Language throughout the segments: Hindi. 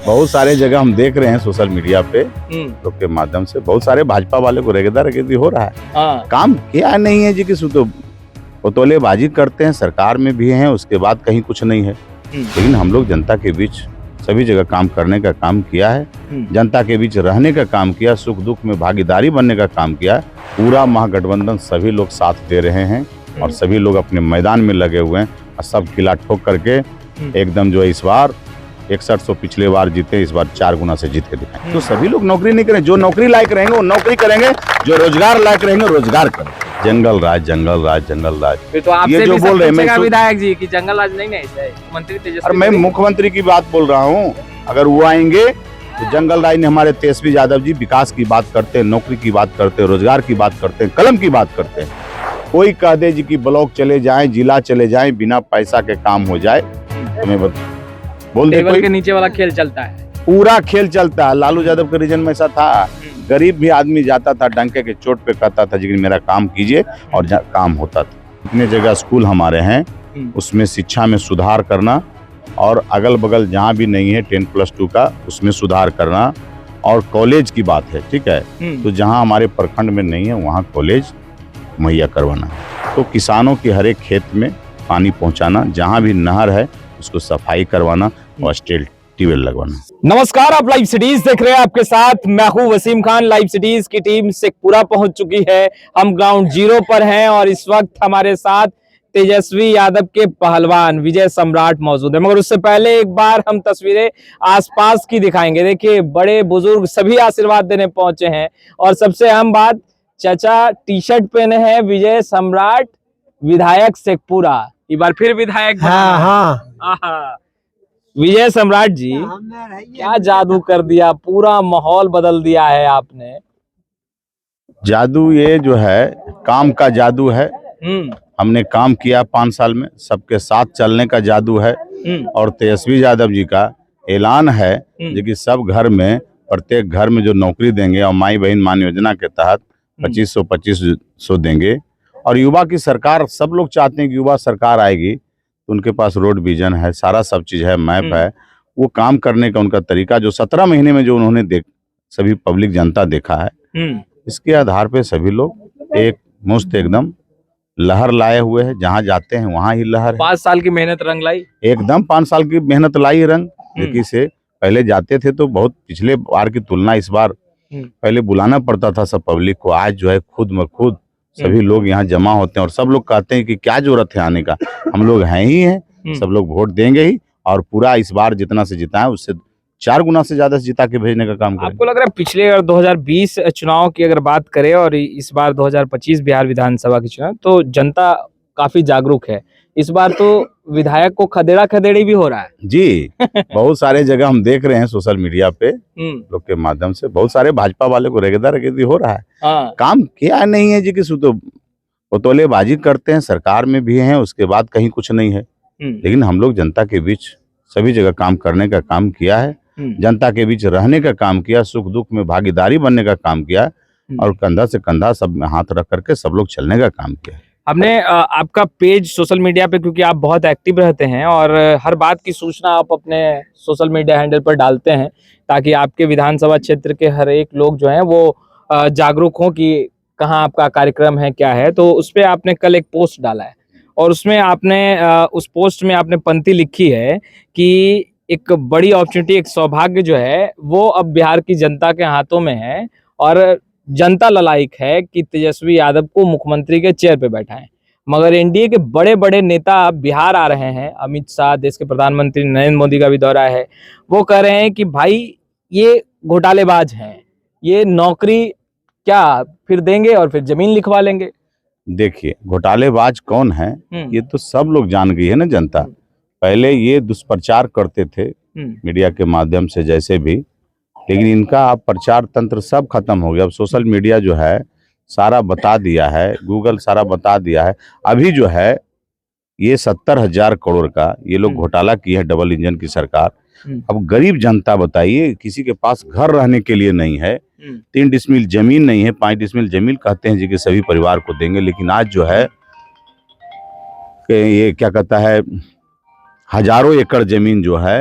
बहुत सारे जगह हम देख रहे हैं सोशल मीडिया पे लोग के माध्यम से, बहुत सारे भाजपा वाले को रेगेदार हो रहा है। काम किया नहीं है जी, किसी तो पुतौलेबाजी करते हैं, सरकार में भी हैं, उसके बाद कहीं कुछ नहीं है। लेकिन हम लोग जनता के बीच सभी जगह काम करने का काम किया है, जनता के बीच रहने का काम किया, सुख दुख में भागीदारी बनने का काम किया। पूरा महागठबंधन सभी लोग साथ दे रहे हैं और सभी लोग अपने मैदान में लगे हुए हैं और सब किला ठोक करके एकदम जो है इस बार 6100 पिछले बार जीते, इस बार 4 गुना से जीत के दिखाएं। तो सभी लोग नौकरी नहीं करें, जो नौकरी लायक रहेंगे वो नौकरी करेंगे, जो रोजगार लायक रहेंगे रोजगार करेंगे। जंगल राज, जंगल राज, जंगल राज। फिर तो आपसे ये जो बोल रहे हैं विधायक जी कि जंगल राज नहीं है, मंत्री तेजस्वी। और मैं मुख्यमंत्री की बात बोल रहा हूँ, अगर वो आएंगे तो जंगल राज ने हमारे तेजस्वी यादव जी विकास की बात करते हैं, नौकरी की बात करते हैं, रोजगार की बात करते हैं, कलम की बात करते हैं। कोई कह दे जी कि ब्लॉक चले जाएं, जिला चले जाएं, बिना पैसा के काम हो जाए, तुम्हें बोल दे कोई? के नीचे वाला खेल चलता है, पूरा खेल चलता है। लालू यादव के रीजन में ऐसा था, गरीब भी आदमी जाता था डंके के चोट पे, कहता था जी मेरा काम कीजिए और काम होता था। इतने जगह स्कूल हमारे हैं, उसमें शिक्षा में सुधार करना और अगल बगल जहाँ भी नहीं है 10+2 का उसमें सुधार करना। और कॉलेज की बात है, ठीक है, तो जहाँ हमारे प्रखंड में नहीं है वहाँ कॉलेज मुहैया करवाना। तो किसानों के हर एक खेत में पानी पहुँचाना, जहाँ भी नहर है उसको सफाई करवाना और स्टील ट्यूबवेल लगवाना। नमस्कार, आप लाइव सिटीज देख रहे हैं, आपके साथ मैं हूं वसीम खान। लाइव सिटीज की टीम शेखपुरा पहुंच चुकी है, हम ग्राउंड जीरो पर हैं और इस वक्त हमारे साथ तेजस्वी यादव के पहलवान विजय सम्राट मौजूद है। मगर उससे पहले एक बार हम तस्वीरें आसपास की दिखाएंगे। देखिए, बड़े बुजुर्ग सभी आशीर्वाद देने पहुंचे हैं और सबसे अहम बात, चाचा टी शर्ट पहने हैं विजय सम्राट विधायक शेखपुरा, एक बार फिर विधायक। हाँ, विजय सम्राट जी, क्या जादू कर दिया, पूरा माहौल बदल दिया है आपने। जादू ये जो है काम का जादू है। हमने काम किया 5 साल में, सबके साथ चलने का जादू है। और तेजस्वी यादव जी का ऐलान है कि सब घर में, प्रत्येक घर में जो नौकरी देंगे और माई बहन मान योजना के तहत 2500 देंगे। और युवा की सरकार, सब लोग चाहते हैं कि युवा सरकार आएगी तो उनके पास रोड विजन है, सारा सब चीज है, मैप है, वो काम करने का उनका तरीका जो 17 महीने में जो उन्होंने सभी पब्लिक जनता देखा है, इसके आधार पे सभी लोग एक मुश्त एकदम लहर लाए हुए हैं। जहाँ जाते हैं वहाँ ही लहर है। 5 साल की मेहनत रंग लाई, एकदम 5 साल की मेहनत लाई रंग। देखिए से पहले जाते थे तो बहुत पिछले बार की तुलना इस बार पहले बुलाना पड़ता था सब पब्लिक को, आज जो है खुद में खुद सभी लोग यहाँ जमा होते हैं और सब लोग कहते हैं कि क्या जरूरत है आने का, हम लोग हैं ही हैं, सब लोग वोट देंगे ही और पूरा इस बार जितना से जिताएं उससे 4 गुना से ज्यादा से जिता के भेजने का काम करें। आपको लग रहा है पिछले अगर 2020 चुनाव की अगर बात करें और इस बार 2025 बिहार विधानसभा के चुनाव, तो जनता काफी जागरूक है। इस बार तो विधायक को खदेड़ा खदेड़ी भी हो रहा है जी। बहुत सारे जगह हम देख रहे हैं सोशल मीडिया पे लोग के माध्यम से, बहुत सारे भाजपा वाले को रेगेदार हो रहा है। काम किया नहीं है जी, किसी तो पुतौलेबाजी करते हैं, सरकार में भी हैं, उसके बाद कहीं कुछ नहीं है। लेकिन हम लोग जनता के बीच सभी जगह काम करने का काम किया है, जनता के बीच रहने का काम किया, सुख दुख में भागीदारी बनने का काम किया और कंधा से कंधा सब में हाथ रख करके सब लोग चलने का काम किया। हमने आपका पेज सोशल मीडिया पे, क्योंकि आप बहुत एक्टिव रहते हैं और हर बात की सूचना आप अपने सोशल मीडिया हैंडल पर डालते हैं ताकि आपके विधानसभा क्षेत्र के हर एक लोग जो हैं वो जागरूक हों कि कहाँ आपका कार्यक्रम है, क्या है। तो उस पर आपने कल एक पोस्ट डाला है और उसमें आपने उस पोस्ट में आपने पंक्ति लिखी है कि एक बड़ी अपॉर्चुनिटी, एक सौभाग्य जो है वो अब बिहार की जनता के हाथों में है और जनता ललायक है कि तेजस्वी यादव को मुख्यमंत्री के चेयर पे बैठाएं। मगर एनडीए के बड़े बड़े नेता बिहार आ रहे हैं, अमित शाह, देश के प्रधानमंत्री नरेंद्र मोदी का भी दौरा है, वो कह रहे हैं कि भाई ये घोटालेबाज हैं, ये नौकरी क्या फिर देंगे और फिर जमीन लिखवा लेंगे। देखिए, घोटालेबाज कौन है ये तो सब लोग जान गई है ना जनता। पहले ये दुष्प्रचार करते थे मीडिया के माध्यम से जैसे भी, लेकिन इनका अब प्रचार तंत्र सब खत्म हो गया। अब सोशल मीडिया जो है सारा बता दिया है, गूगल सारा बता दिया है। अभी जो है ये 70,000 करोड़ का ये लोग घोटाला किए हैं, डबल इंजन की सरकार। अब गरीब जनता बताइए, किसी के पास घर रहने के लिए नहीं है, 3 डिसमिल जमीन नहीं है, 5 डिसमिल जमीन कहते हैं जी कि सभी परिवार को देंगे। लेकिन आज जो है कि ये क्या कहता है, हजारों एकड़ जमीन जो है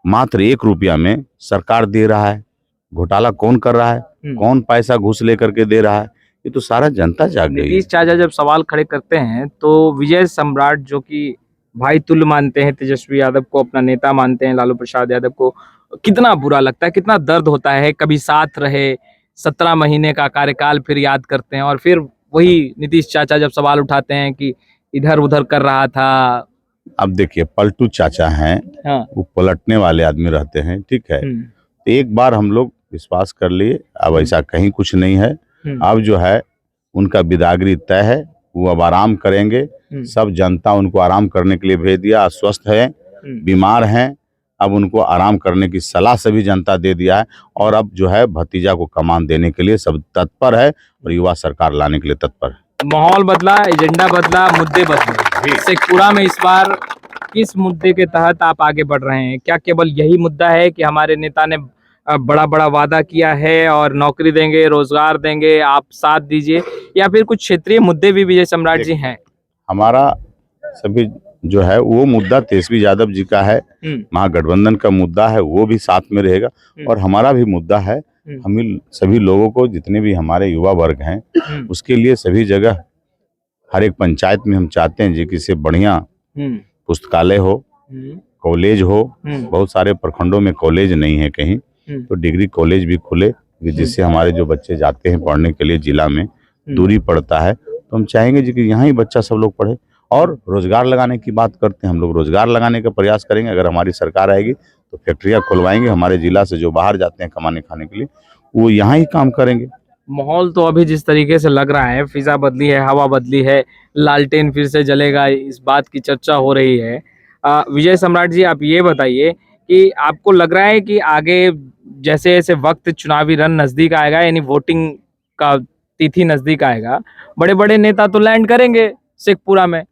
मात्र 1 रुपया में सरकार दे रहा है। घोटाला कौन कर रहा है, कौन पैसा घूस लेकर के दे रहा है, ये तो सारा जनता जाग गई है। नीतीश चाचा जब सवाल खड़े करते हैं तो विजय सम्राट जो कि भाई तुल्य मानते हैं, तेजस्वी यादव को अपना नेता मानते हैं, लालू प्रसाद यादव को, कितना बुरा लगता है, कितना दर्द होता है। कभी साथ रहे, 17 महीने का कार्यकाल फिर याद करते हैं और फिर वही नीतीश चाचा जब सवाल उठाते हैं कि इधर उधर कर रहा था। अब देखिए, पलटू चाचा हैं, हाँ। वो पलटने वाले आदमी रहते हैं, ठीक है। तो एक बार हम लोग विश्वास कर लिए, अब ऐसा कहीं कुछ नहीं है। अब जो है उनका बिदागरी तय है, वो अब आराम करेंगे। सब जनता उनको आराम करने के लिए भेज दिया। अस्वस्थ है, बीमार हैं, अब उनको आराम करने की सलाह सभी जनता दे दिया है। और अब जो है भतीजा को कमान देने के लिए सब तत्पर है और युवा सरकार लाने के लिए तत्पर है। माहौल बदला, एजेंडा बदला, मुद्दे बदले। शेखपुरा में इस बार किस मुद्दे के तहत आप आगे बढ़ रहे हैं? क्या केवल यही मुद्दा है कि हमारे नेता ने बड़ा बड़ा वादा किया है और नौकरी देंगे, रोजगार देंगे, आप साथ दीजिए, या फिर कुछ क्षेत्रीय मुद्दे भी विजय सम्राट जी हैं? हमारा सभी जो है वो मुद्दा तेजस्वी यादव जी का है, महागठबंधन का मुद्दा है, वो भी साथ में रहेगा। और हमारा भी मुद्दा है, हम सभी लोगों को, जितने भी हमारे युवा वर्ग हैं, उसके लिए सभी जगह हर एक पंचायत में हम चाहते हैं जी कि से बढ़िया पुस्तकालय हो, कॉलेज हो। बहुत सारे प्रखंडों में कॉलेज नहीं है कहीं, तो डिग्री कॉलेज भी खुले, जिससे हमारे जो बच्चे जाते हैं पढ़ने के लिए, जिला में दूरी पड़ता है, तो हम चाहेंगे जी कि यहाँ ही बच्चा सब लोग पढ़े। और रोजगार लगाने की बात करते हैं, हम लोग रोजगार लगाने का प्रयास करेंगे। अगर हमारी सरकार आएगी तो फैक्ट्रियां खुलवाएंगे। हमारे जिला से जो बाहर जाते हैं कमाने खाने के लिए, वो यहाँ ही काम करेंगे। माहौल तो अभी जिस तरीके से लग रहा है, फिजा बदली है, हवा बदली है, लालटेन फिर से जलेगा, इस बात की चर्चा हो रही है। विजय सम्राट जी, आप ये बताइए कि आपको लग रहा है कि आगे जैसे जैसे वक्त चुनावी रन नजदीक आएगा, यानी वोटिंग का तिथि नजदीक आएगा, बड़े बड़े नेता तो लैंड करेंगे शेखपुरा में,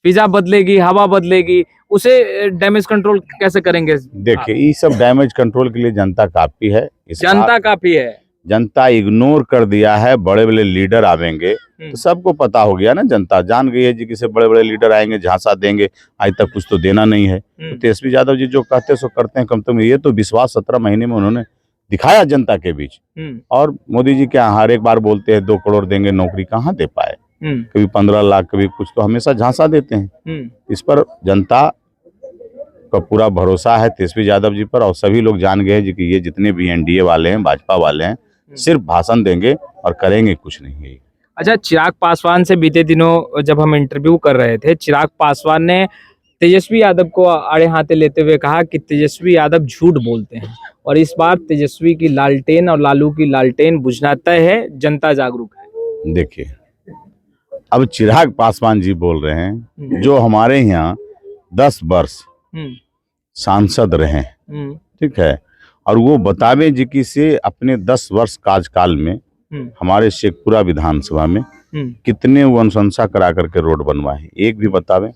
फिजा बदलेगी, हवा बदलेगी, उसे डैमेज कंट्रोल कैसे करेंगे? देखिए, ये सब डैमेज कंट्रोल के लिए जनता काफी है। जनता काफी है, जनता इग्नोर कर दिया है। बड़े बड़े लीडर आवेंगे तो सबको पता हो गया ना, जनता जान गई है जी किसे बड़े बड़े लीडर आएंगे, झांसा देंगे, आज तक कुछ तो देना नहीं है। तो तेजस्वी यादव जी जो कहते सो करते हैं, कम से कम ये तो विश्वास 17 महीने में उन्होंने दिखाया जनता के बीच। और मोदी जी क्या हर एक बार बोलते हैं 2 करोड़ देंगे नौकरी, कहाँ दे पाए? कभी 15 लाख, कभी कुछ, तो हमेशा झांसा देते हैं। इस पर जनता का पूरा भरोसा है तेजस्वी यादव जी पर, और सभी लोग जान गए जी कि ये जितने भी एनडीए वाले हैं, भाजपा वाले हैं, सिर्फ भाषण देंगे और करेंगे कुछ नहीं है। अच्छा, चिराग पासवान से बीते दिनों जब हम इंटरव्यू कर रहे थे, चिराग पासवान ने तेजस्वी यादव को आड़े हाथे लेते हुए कहा कि तेजस्वी यादव झूठ बोलते हैं और इस बार तेजस्वी की लालटेन और लालू की लालटेन बुझना तय है, जनता जागरूक है। देखिए, अब चिराग पासवान जी बोल रहे हैं जो हमारे यहाँ 10 वर्ष सांसद रहे, ठीक है, और वो बतावे जी कि से अपने 10 वर्ष कार्यकाल में हमारे शेखपुरा विधानसभा में कितने वो अनुशंसा करा करके रोड बनवाए, एक भी बतावे।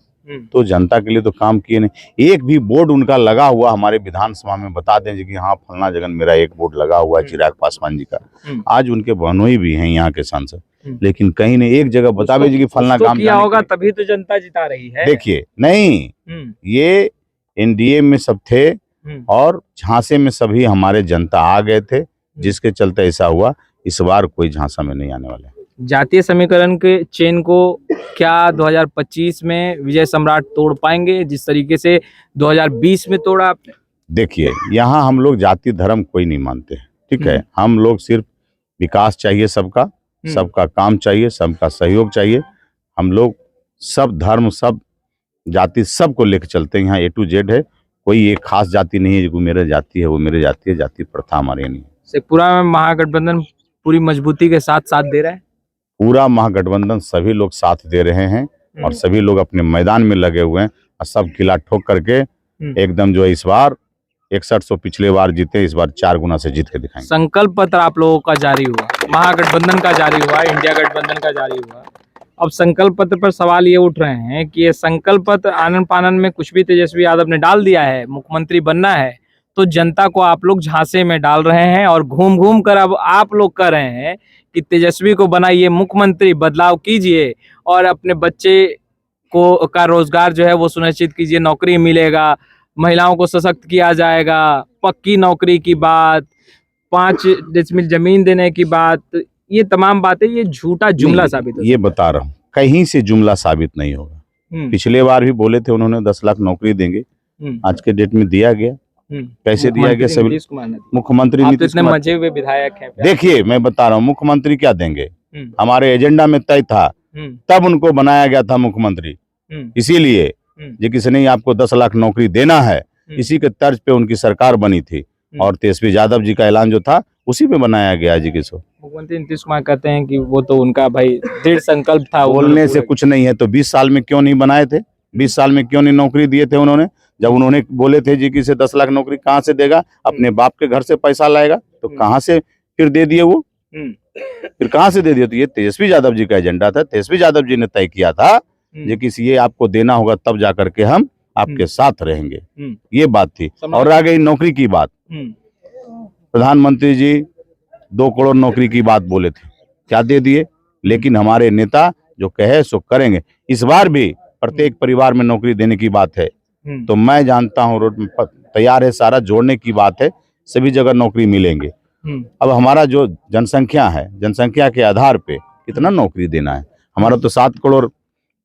तो जनता के लिए तो काम किए नहीं। एक भी बोर्ड उनका लगा हुआ हमारे विधानसभा में बता दें जी कि हाँ फलना जगह मेरा एक बोर्ड लगा हुआ है चिराग पासवान जी का। आज उनके बहनोई भी हैं यहाँ के सांसद, लेकिन कहीं नहीं एक जगह बतावे जी कि फलना काम किया होगा, तभी तो जनता जिता रही है। देखिए, नहीं, ये एनडीए में सब थे और झांसे में सभी हमारे जनता आ गए थे, जिसके चलते ऐसा हुआ। इस बार कोई झांसा में नहीं आने वाले। जातीय समीकरण के चेन को क्या 2025 में विजय सम्राट तोड़ पाएंगे जिस तरीके से 2020 में तोड़ा आपने? देखिए, यहाँ हम लोग जाति धर्म कोई नहीं मानते, ठीक है। हम लोग सिर्फ विकास चाहिए, सबका सबका काम चाहिए, सबका सहयोग चाहिए। हम लोग सब धर्म, सब जाति, सबको लेकर चलते हैं। यहाँ A to Z है, कोई एक खास जाति नहीं है जो मेरे जाति है वो मेरे जाति है। जाति प्रथा हमारे नहीं है। शेखपुरा में महागठबंधन पूरी मजबूती के साथ दे रहा है। पूरा महागठबंधन सभी लोग साथ दे रहे हैं और सभी लोग अपने मैदान में लगे हुए हैं और सब किला ठोक करके एकदम जो है इस बार 6100 पिछले बार जीते, इस बार 4 गुना से जीत के दिखाएंगे। संकल्प पत्र आप लोगों का जारी हुआ, महागठबंधन का जारी हुआ, इंडिया गठबंधन का जारी हुआ। अब संकल्प पत्र पर सवाल ये उठ रहे हैं कि ये संकल्प पत्र आनन फानन में कुछ भी तेजस्वी यादव ने डाल दिया है, मुख्यमंत्री बनना है, तो जनता को आप लोग झांसे में डाल रहे हैं और घूम घूम कर अब आप लोग कह रहे हैं कि तेजस्वी को बनाइए मुख्यमंत्री, बदलाव कीजिए और अपने बच्चे को का रोजगार जो है वो सुनिश्चित कीजिए, नौकरी मिलेगा, महिलाओं को सशक्त किया जाएगा, पक्की नौकरी की बात, 5 डिसमिल जमीन देने की बात, ये तमाम बातें ये झूठा जुमला साबित हो ये बता रहा हूँ, कहीं से जुमला साबित नहीं होगा। पिछले बार भी बोले थे उन्होंने 10 लाख नौकरी देंगे, आज के डेट में दिया गया। कैसे दिया गया? सभी मुख्यमंत्री नीतीश कुमार मजे हुए विधायक हैं। देखिए मैं बता रहा हूँ, मुख्यमंत्री क्या देंगे, हमारे एजेंडा में तय था, तब उनको बनाया गया था मुख्यमंत्री। इसीलिए जो किसी ने आपको 10 लाख नौकरी देना है, इसी के तर्ज पे उनकी सरकार बनी थी और तेजस्वी यादव जी का ऐलान जो था उसी पे बनाया गया जी। किसको मुख्यमंत्री नीतीश कुमार कहते हैं कि वो तो उनका भाई दृढ़ संकल्प था, बोलने से कुछ नहीं है। तो 20 साल में क्यों नहीं बनाए थे? 20 साल में क्यों नहीं नौकरी दिए थे उन्होंने? जब उन्होंने बोले थे जी कि से 10 लाख नौकरी कहाँ से देगा, अपने बाप के घर से पैसा लाएगा, तो कहाँ से फिर दे दिए वो? फिर कहाँ से दे दिए? तो ये तेजस्वी यादव जी का एजेंडा था, तेजस्वी यादव जी ने तय किया था जो किसी ये आपको देना होगा तब जा करके हम आपके साथ रहेंगे, ये बात थी। और आ गई नौकरी की बात, प्रधानमंत्री जी 2 करोड़ नौकरी की बात बोले थे, क्या दे दिए? लेकिन हमारे नेता जो कहे सो करेंगे। इस बार भी प्रत्येक परिवार में नौकरी देने की बात है, तो मैं जानता हूँ रोड तैयार है, सारा जोड़ने की बात है, सभी जगह नौकरी मिलेंगे। अब हमारा जो जनसंख्या है, जनसंख्या के आधार पे कितना नौकरी देना है? हमारा तो 7 करोड़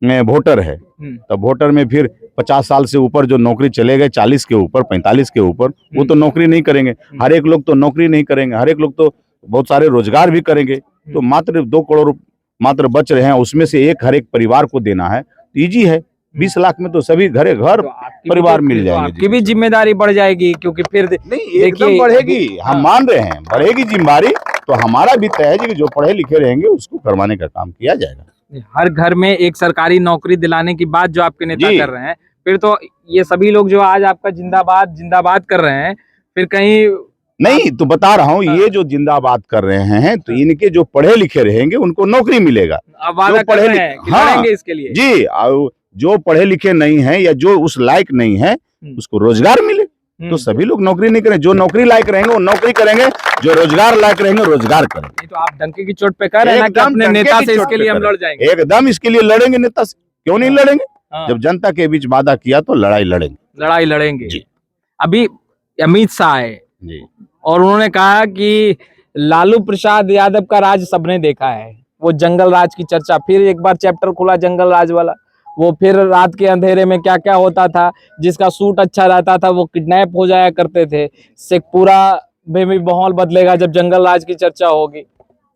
में वोटर है, तो वोटर में फिर 50 साल से ऊपर जो नौकरी चले गए, 40 के ऊपर, 45 के ऊपर, वो तो नौकरी नहीं करेंगे। हर एक लोग तो नौकरी नहीं करेंगे, हर एक लोग तो बहुत सारे रोजगार भी करेंगे। तो मात्र 2 करोड़ मात्र बच रहे हैं, उसमें से एक हर एक परिवार को देना है, इजी है। 20 लाख में तो सभी घर तो परिवार मिल जाएंगे। आपकी भी जिम्मेदारी बढ़ जाएगी, क्योंकि फिर नहीं एकदम बढ़ेगी, हम मान रहे हैं बढ़ेगी जिम्मेदारी। तो हमारा भी तय है कि जो पढ़े लिखे रहेंगे उसको करवाने का काम किया जाएगा। हर घर में एक सरकारी नौकरी दिलाने की बात जो आपके नेता कर रहे हैं, फिर तो ये सभी लोग जो आज आपका जिंदाबाद जिंदाबाद कर रहे हैं, फिर कहीं नहीं, तो बता रहा हूँ ये जो जिंदाबाद कर रहे हैं, तो इनके जो पढ़े लिखे रहेंगे उनको नौकरी मिलेगा। वादा कर रहे हैं कि लड़ेंगे इसके लिए। जी, जो पढ़े लिखे नहीं है या जो उस लायक नहीं है उसको रोजगार मिले। तो सभी लोग नौकरी नहीं करें, जो नौकरी लायक रहेंगे वो नौकरी करेंगे, जो रोजगार लायक रहेंगे रोजगार करेंगे। तो आप डंके की चोट पे कह रहे हैं ना कि अपने नेता से इसके लिए हम लड़ जाएंगे। एकदम इसके लिए लड़ेंगे, नेता से क्यों नहीं लड़ेंगे? जब जनता के बीच वादा किया तो लड़ाई लड़ेंगे। अभी अमित शाह आए और उन्होंने कहा कि लालू प्रसाद यादव का राज सबने देखा है, वो जंगल राज की चर्चा, फिर एक बार चैप्टर खुला जंगल राज वाला, वो फिर रात के अंधेरे में क्या क्या होता था, जिसका सूट अच्छा रहता था वो किडनैप हो जाया करते थे। शेखपुरा में भी माहौल बदलेगा जब जंगल राज की चर्चा होगी।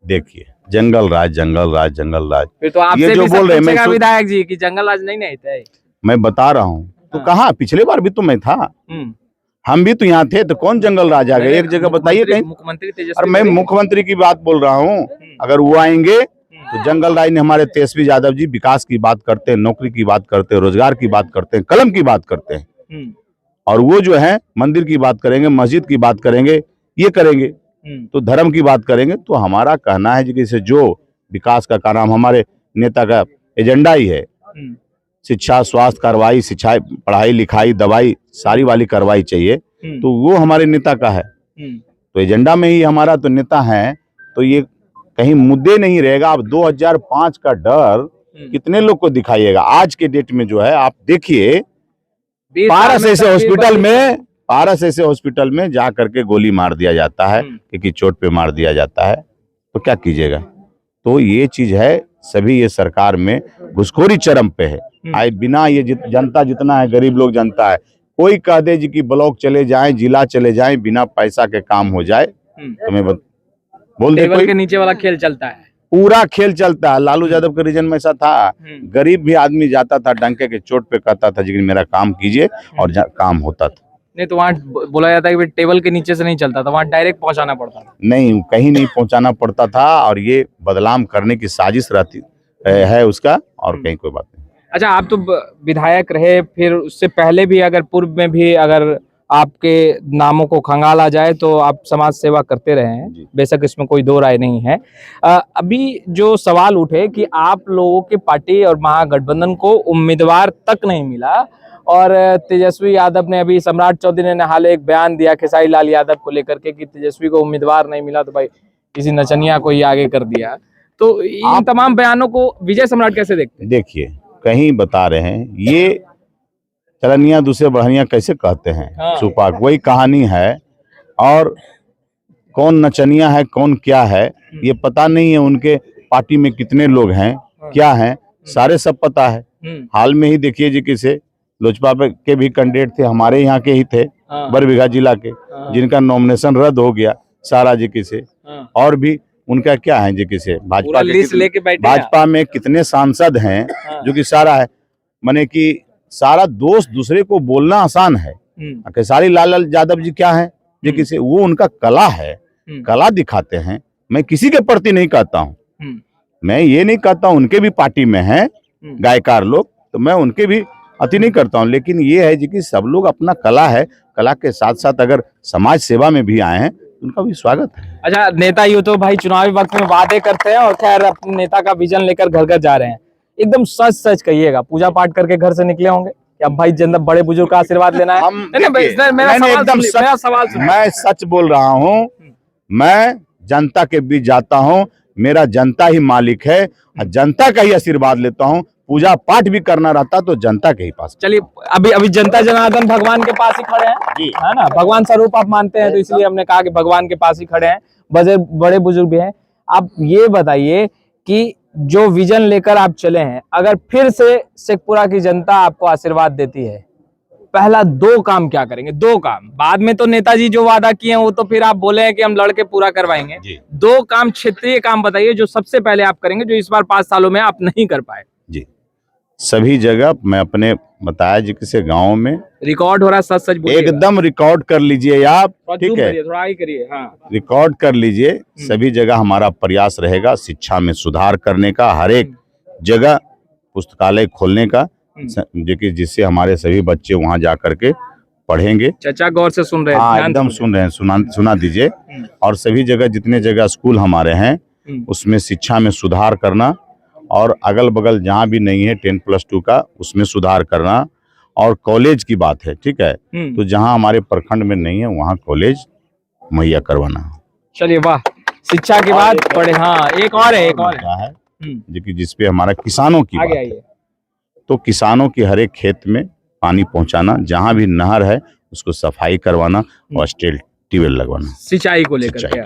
देखिए जंगल राज फिर तो आपसे भी बोल रहे हैं विधायक जी कि जंगल राज नहीं थे। मैं बता रहा हूँ तो कहा, पिछले बार भी तो मैं था, हम भी तो यहाँ थे, तो कौन जंगल राज आ गए? एक जगह बताइए कहीं। मुख्यमंत्री और मैं मुख्यमंत्री की बात बोल रहा हूँ, अगर वो आएंगे तो जंगल राज ने हमारे तेजस्वी यादव जी विकास की बात करते हैं, नौकरी की बात करते हैं, रोजगार की बात करते हैं, कलम की बात करते हैं, और वो जो है मंदिर की बात करेंगे, मस्जिद की बात करेंगे, ये करेंगे, तो धर्म की बात करेंगे। तो हमारा कहना है कि जो विकास का नाम हमारे नेता का एजेंडा ही है, शिक्षा, स्वास्थ्य, कार्रवाई, शिक्षा, पढ़ाई लिखाई, दवाई, सारी वाली कार्रवाई चाहिए, तो वो हमारे नेता का है। तो एजेंडा में ही हमारा तो नेता है, तो ये कहीं मुद्दे नहीं रहेगा। अब 2005 का डर कितने लोग को दिखाइएगा? आज के डेट में जो है आप देखिए, पारस ऐसे हॉस्पिटल में जा करके गोली मार दिया जाता है, क्योंकि चोट पे मार दिया जाता है, तो क्या कीजिएगा? तो ये चीज है, सभी ये सरकार में घुसखोरी चरम पे है। आए बिना ये जनता जितना है, गरीब लोग जनता है, कोई कह दे जी कि ब्लॉक चले जाएं, जिला चले जाएं, बिना पैसा के काम हो जाए, तो मैं बोल दे, कोई के नीचे वाला खेल चलता है, पूरा खेल चलता है। लालू यादव के रीजन में ऐसा था, गरीब भी आदमी जाता था, डंके के चोट पे कहता था जी मेरा काम कीजिए, और काम होता था। नहीं तो वहाँ बोला जाता है कि टेबल के नीचे से नहीं चलता था, वहाँ डायरेक्ट पहुंचाना पड़ता था। नहीं, कहीं नहीं पहुंचाना पड़ता था, और ये बदनाम करने की साजिश रहती है उसका, और कहीं कोई बात नहीं। अच्छा, आप तो विधायक रहे, फिर उससे पहले भी अगर पूर्व में भी अगर आपके नामों को खंगाला जाए तो आप समाज सेवा करते रहे हैं, बेशक इसमें कोई दो राय नहीं है। अभी जो सवाल उठे कि आप लोगों के पार्टी और महागठबंधन को उम्मीदवार तक नहीं मिला, और तेजस्वी यादव ने, अभी सम्राट चौधरी ने हाल एक बयान दिया खेसारी लाल यादव को लेकर के कि तेजस्वी को उम्मीदवार नहीं मिला तो भाई किसी नचनिया को ही आगे कर दिया। तो इन तमाम बयानों को विजय सम्राट कैसे देखते हैं? देखिए, कहीं बता रहे हैं, ये चलनिया दूसरे बढ़निया कैसे कहते हैं। हाँ। सुपाक वही कहानी है। और कौन नचनिया है कौन क्या है ये पता नहीं है। उनके पार्टी में कितने लोग हैं क्या हैं सारे सब पता है। हाल में ही देखिए जी किसे लोजपा के भी कैंडिडेट थे, हमारे यहाँ के ही थे, बरबीघा जिला के, जिनका नॉमिनेशन रद्द हो गया सारा जी किसे। और भी उनका क्या है जी किसे भाजपा भाजपा में कितने सांसद हैं जो कि सारा है माने कि सारा दोस्त दूसरे को बोलना आसान है। खेसारी लाल यादव जी क्या है जी किसे, वो उनका कला है, कला दिखाते हैं। मैं किसी के प्रति नहीं कहता हूँ, मैं ये नहीं कहता हूँ उनके भी पार्टी में हैं गायकार लोग, तो मैं उनके भी अति नहीं करता हूँ। लेकिन ये है जी कि सब लोग अपना कला है, कला के साथ साथ अगर समाज सेवा में भी आए हैं उनका भी स्वागत है। अच्छा, नेता यूं तो भाई चुनावी वक्त में वादे करते हैं और खैर अपने नेता का विजन लेकर घर घर जा रहे हैं। एकदम सच सच कहिएगा, पूजा पाठ करके घर से निकले होंगे या भाई जनता बड़े बुजुर्ग का आशीर्वाद लेना है? मेरा सवाल मैं सच बोल रहा हूँ, मैं जनता के बीच जाता हूँ, मेरा जनता ही मालिक है, जनता का ही आशीर्वाद लेता हूँ। पूजा पाठ भी करना रहता तो जनता के ही पास। चलिए, अभी जनता जनार्दन भगवान के पास ही खड़े हैं, है ना, भगवान स्वरूप आप मानते हैं, तो इसलिए हमने कहा कि भगवान के पास ही खड़े हैं, बड़े बुजुर्ग भी हैं। आप ये बताइए कि जो विजन लेकर आप चले हैं, अगर फिर से शेखपुरा की जनता आपको आशीर्वाद देती है, पहला 2 काम क्या करेंगे? 2 काम, बाद में तो नेताजी जो वादा किए हैं वो तो फिर आप बोले हैं कि हम लड़के पूरा करवाएंगे। 2 काम, क्षेत्रीय काम बताइए जो सबसे पहले आप करेंगे, जो इस बार 5 सालों में आप नहीं कर पाए। जी, सभी जगह मैं अपने बताया जी किसी गाँव में रिकॉर्ड हो रहा है, सच सच बोलिए, एकदम रिकॉर्ड कर लीजिए आप, ठीक है, थोड़ा ही करिए, हाँ, रिकॉर्ड कर लीजिए। सभी जगह हमारा प्रयास रहेगा शिक्षा में सुधार करने का, हर एक जगह पुस्तकालय खोलने का, जिससे हमारे सभी बच्चे वहां जा करके पढ़ेंगे। चाचा गौर से सुन रहे हैं? हाँ, एकदम सुन रहे हैं, सुना दीजिए। और सभी जगह जितने जगह स्कूल हमारे हैं उसमें शिक्षा में सुधार करना, और अगल बगल जहाँ भी नहीं है 10+2 का उसमें सुधार करना। और कॉलेज की बात है, ठीक है, तो जहाँ हमारे प्रखंड में नहीं है वहाँ कॉलेज मुहैया करवाना। चलिए, वाह, शिक्षा की बात पढ़े। हाँ, एक और है जिसपे हमारा किसानों की बात है, तो किसानों की हर एक खेत में पानी पहुंचाना, जहां भी नहर है उसको सफाई करवाना और स्टील ट्यूबवेल लगवाना, सिंचाई को लेकर।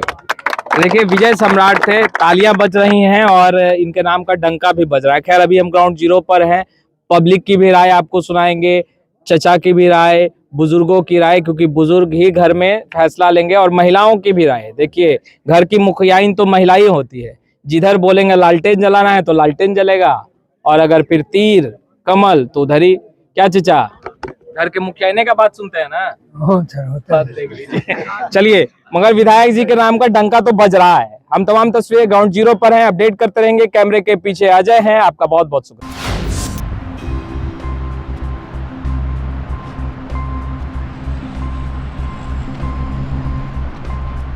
देखिए, विजय सम्राट थे, तालियां बज रही हैं और इनके नाम का डंका भी बज रहा है। खैर, अभी हम ग्राउंड जीरो पर हैं, पब्लिक की भी राय आपको सुनाएंगे, चचा की भी राय, बुजुर्गों की राय, क्योंकि बुजुर्ग ही घर में फैसला लेंगे, और महिलाओं की भी राय। देखिए, घर की मुखियाइन तो महिला ही होती है, जिधर बोलेंगे लालटेन जलाना है तो लालटेन जलेगा, और अगर फिर तीर कमल तो उधर ही। क्या चचा, घर के मुखियाने का बात सुनते हैं ना? देख लीजिए। चलिए, मगर विधायक जी के नाम का डंका तो बज रहा है। हम तमाम तस्वीरें ग्राउंड जीरो पर हैं, अपडेट करते रहेंगे। कैमरे के पीछे अजय हैं, आपका बहुत बहुत शुक्रिया।